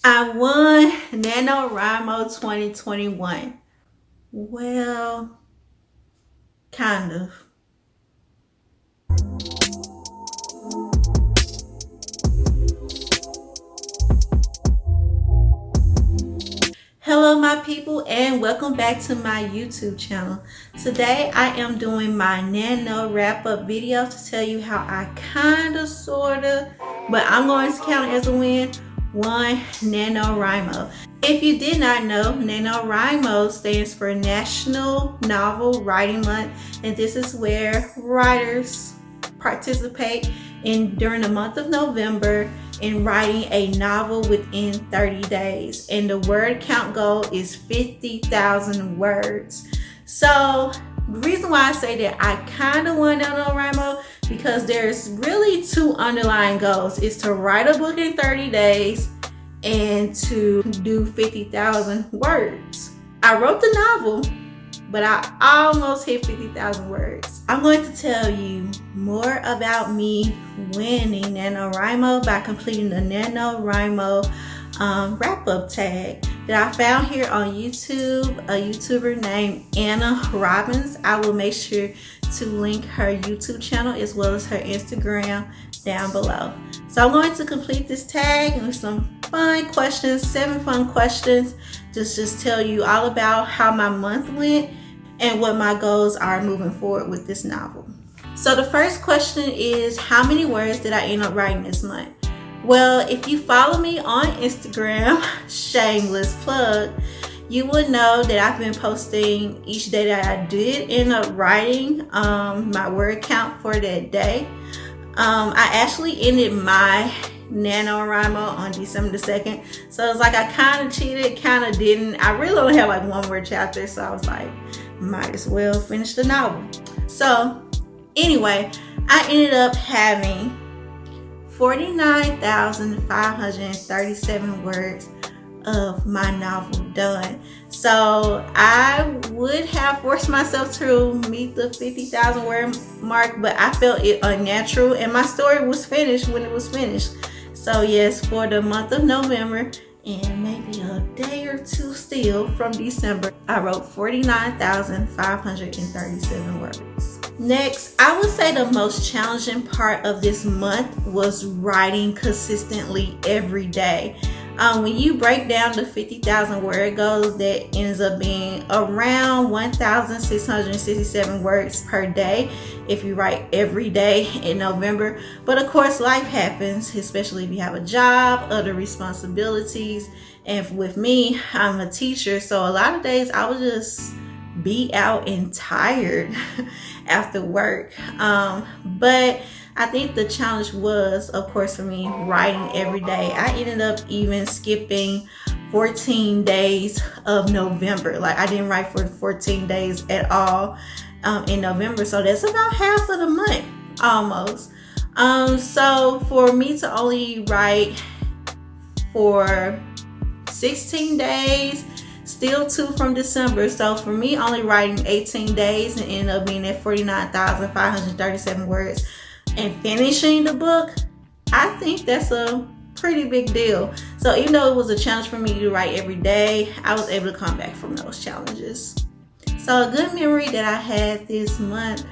I won NaNoWriMo 2021. Well, kind of. Hello, my people, and welcome back to my YouTube channel. Today, I am doing my Nano wrap-up video to tell you how I sorta, but I'm going to count it as a win, won NaNoWriMo. If you did not know, NaNoWriMo stands for National Novel Writing Month, and this is where writers participate during the month of November in writing a novel within 30 days. And the word count goal is 50,000 words. So the reason why I say that I kind of won NaNoWriMo because there's really two underlying goals. Is to write a book in 30 days and to do 50,000 words. I wrote the novel, but I almost hit 50,000 words. I'm going to tell you more about me winning NaNoWriMo by completing the NaNoWriMo wrap-up tag that I found here on YouTube, a YouTuber named Anna Robbins. I will make sure to link her YouTube channel as well as her Instagram down below. So I'm going to complete this tag with some fun questions, 7 fun questions, just tell you all about how my month went and what my goals are moving forward with this novel. So the first question is, how many words did I end up writing this month? Well, if you follow me on Instagram, shameless plug, you would know that I've been posting each day that I did end up writing my word count for that day. I actually ended my NaNoWriMo on December the 2nd. So it's like I kind of cheated, kind of didn't. I really only have like one more chapter, so I was like, might as well finish the novel. So anyway, I ended up having 49,537 words of my novel done. So I would have forced myself to meet the 50,000 word mark, but I felt it unnatural and my story was finished when it was finished. So yes, for the month of November and maybe a day or two still from December, I wrote 49,537 words. Next, I would say the most challenging part of this month was writing consistently every day. When you break down the 50,000 word goals, that ends up being around 1,667 words per day if you write every day in November. But of course, life happens, especially if you have a job, other responsibilities. And with me, I'm a teacher, so a lot of days I would just be out and tired after work. But I think the challenge was, of course, for me, writing every day. I ended up even skipping 14 days of November. Like I didn't write for 14 days at all in November. So that's about half of the month almost. So for me to only write for 16 days, still 2 from December. So for me, only writing 18 days and ended up being at 49,537 words and finishing the book, I think that's a pretty big deal. So even though it was a challenge for me to write every day, I was able to come back from those challenges. So a good memory that I had this month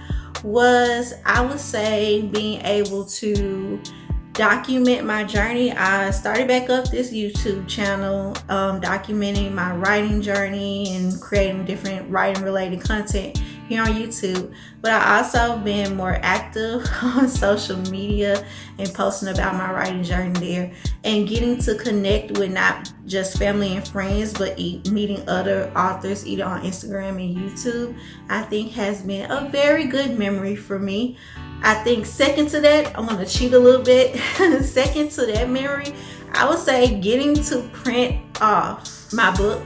was, I would say, being able to document my journey. I started back up this YouTube channel, documenting my writing journey and creating different writing related content here on YouTube. But I also been more active on social media and posting about my writing journey there and getting to connect with not just family and friends, but meeting other authors either on Instagram and YouTube, I think has been a very good memory for me. I think second to that, I'm gonna cheat a little bit. Second to that memory, I would say getting to print off my book.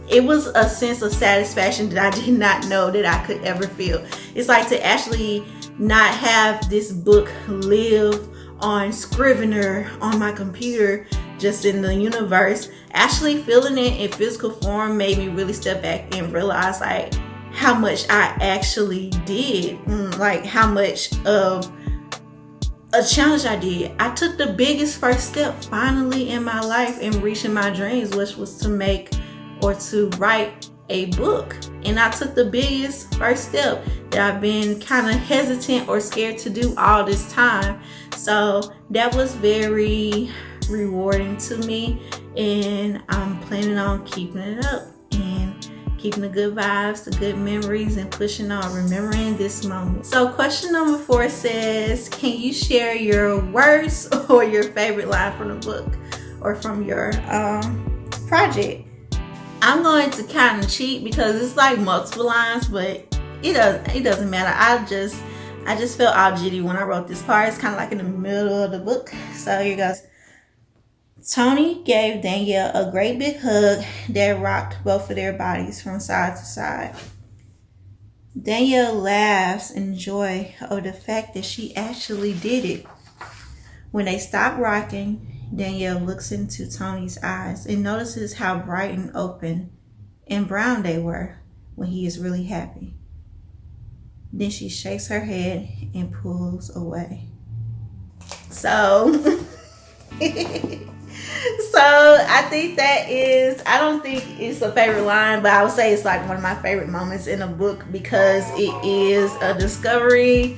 It was a sense of satisfaction that I did not know that I could ever feel. It's like to actually not have this book live on Scrivener on my computer, just in the universe. Actually feeling it in physical form made me really step back and realize like how much I actually did, like how much of a challenge I did. I took the biggest first step finally in my life in reaching my dreams, which was to make or to write a book. And I took the biggest first step that I've been kind of hesitant or scared to do all this time. So that was very rewarding to me, and I'm planning on keeping it up and keeping the good vibes, the good memories, and pushing on, remembering this moment. So question number 4 says, can you share your worst or your favorite line from the book or from your project? I'm going to kind of cheat because it's like multiple lines, but it doesn't matter. I just felt all jitty when I wrote this part. It's kind of like in the middle of the book. So here goes. Tony gave Danielle a great big hug that rocked both of their bodies from side to side. Danielle laughs in joy over the fact that she actually did it. When they stop rocking, Danielle looks into Tony's eyes and notices how bright and open and brown they were when he is really happy. Then she shakes her head and pulls away. So I think that is, I don't think it's a favorite line, but I would say it's like one of my favorite moments in a book because it is a discovery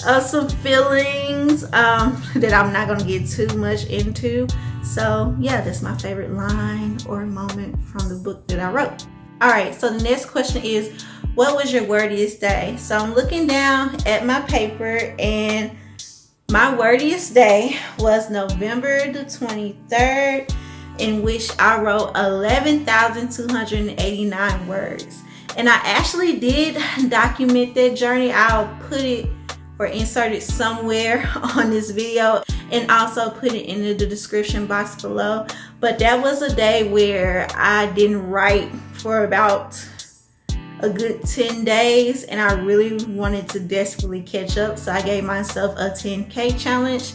of some feelings that I'm not going to get too much into. So yeah, that's my favorite line or moment from the book that I wrote. All right, so the next question is, what was your wordiest day? So I'm looking down at my paper, and my wordiest day was November the 23rd, in which I wrote 11,289 words. And I actually did document that journey. I'll put it or insert it somewhere on this video and also put it in the description box below. But that was a day where I didn't write for about a good 10 days, and I really wanted to desperately catch up. So I gave myself a 10K challenge,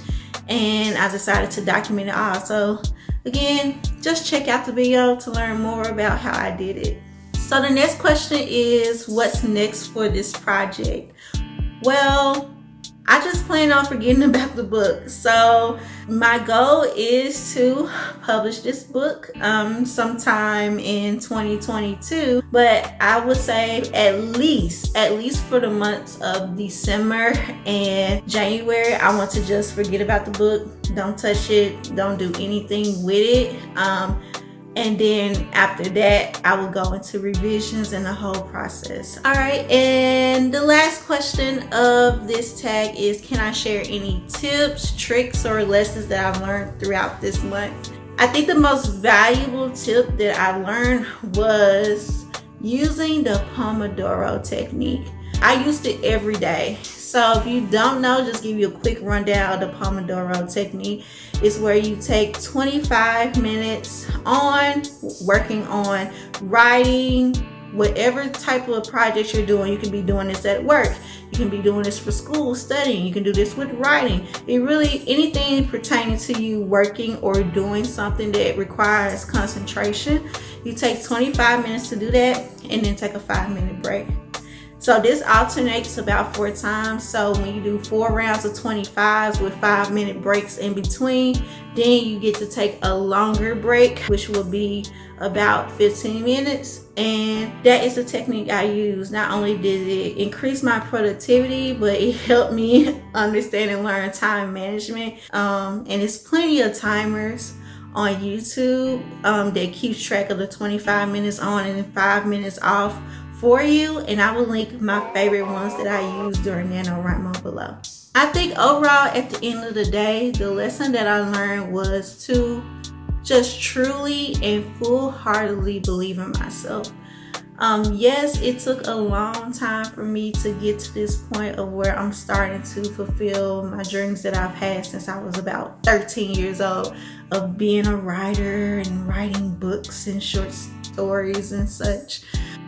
and I decided to document it all. So again, just check out the video to learn more about how I did it. So the next question is, what's next for this project? Well, I just plan on forgetting about the book. So my goal is to publish this book sometime in 2022, but I would say at least for the months of December and January, I want to just forget about the book. Don't touch it, don't do anything with it. And then after that, I will go into revisions and the whole process. All right, and the last question of this tag is, can I share any tips, tricks, or lessons that I've learned throughout this month? I think the most valuable tip that I learned was using the Pomodoro technique. I used it every day. So if you don't know, just give you a quick rundown of the Pomodoro technique. It's where you take 25 minutes on working on writing, whatever type of project you're doing. You can be doing this at work. You can be doing this for school, studying. You can do this with writing. It really, anything pertaining to you working or doing something that requires concentration. You take 25 minutes to do that, and then take a 5-minute break. So this alternates about 4 times. So when you do 4 rounds of 25s with 5-minute breaks in between, then you get to take a longer break, which will be about 15 minutes. And that is the technique I use. Not only did it increase my productivity, but it helped me understand and learn time management. And there's plenty of timers on YouTube that keeps track of the 25 minutes on and then 5 minutes off for you, and I will link my favorite ones that I use during NaNoWriMo below. I think overall, at the end of the day, the lesson that I learned was to just truly and full-heartedly believe in myself. Yes, it took a long time for me to get to this point of where I'm starting to fulfill my dreams that I've had since I was about 13 years old, of being a writer and writing books and short stories and such.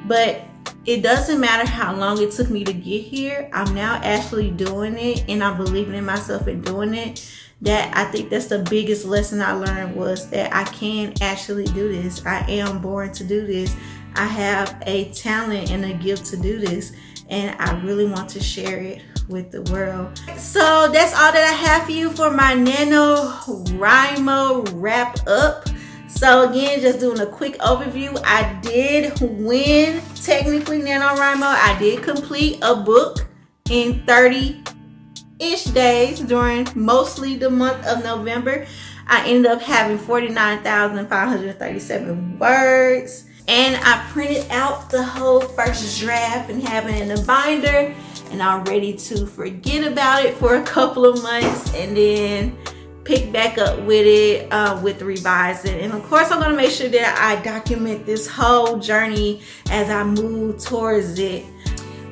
But it doesn't matter how long it took me to get here. I'm now actually doing it, and I'm believing in myself and doing it. That I think that's the biggest lesson I learned, was that I can actually do this. I am born to do this. I have a talent and a gift to do this, and I really want to share it with the world. So that's all that I have for you for my NaNoWriMo wrap up. So again, just doing a quick overview. I did win technically NaNoWriMo. I did complete a book in 30-ish days during mostly the month of November. I ended up having 49,537 words. And I printed out the whole first draft and have it in a binder. And I'm ready to forget about it for a couple of months and then pick back up with it with revising. And of course, I'm going to make sure that I document this whole journey as I move towards it.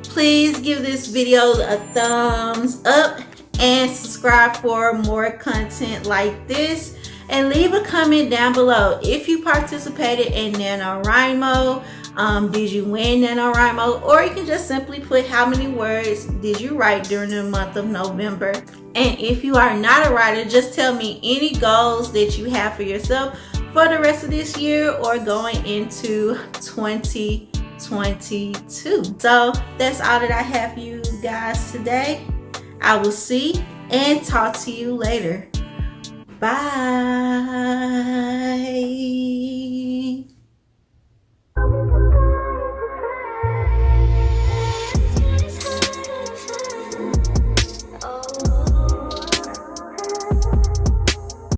Please give this video a thumbs up and subscribe for more content like this. And leave a comment down below if you participated in NaNoWriMo. Did you win NaNoWriMo? Or you can just simply put how many words did you write during the month of November. And if you are not a writer, just tell me any goals that you have for yourself for the rest of this year or going into 2022. So that's all that I have for you guys today. I will see and talk to you later. Bye.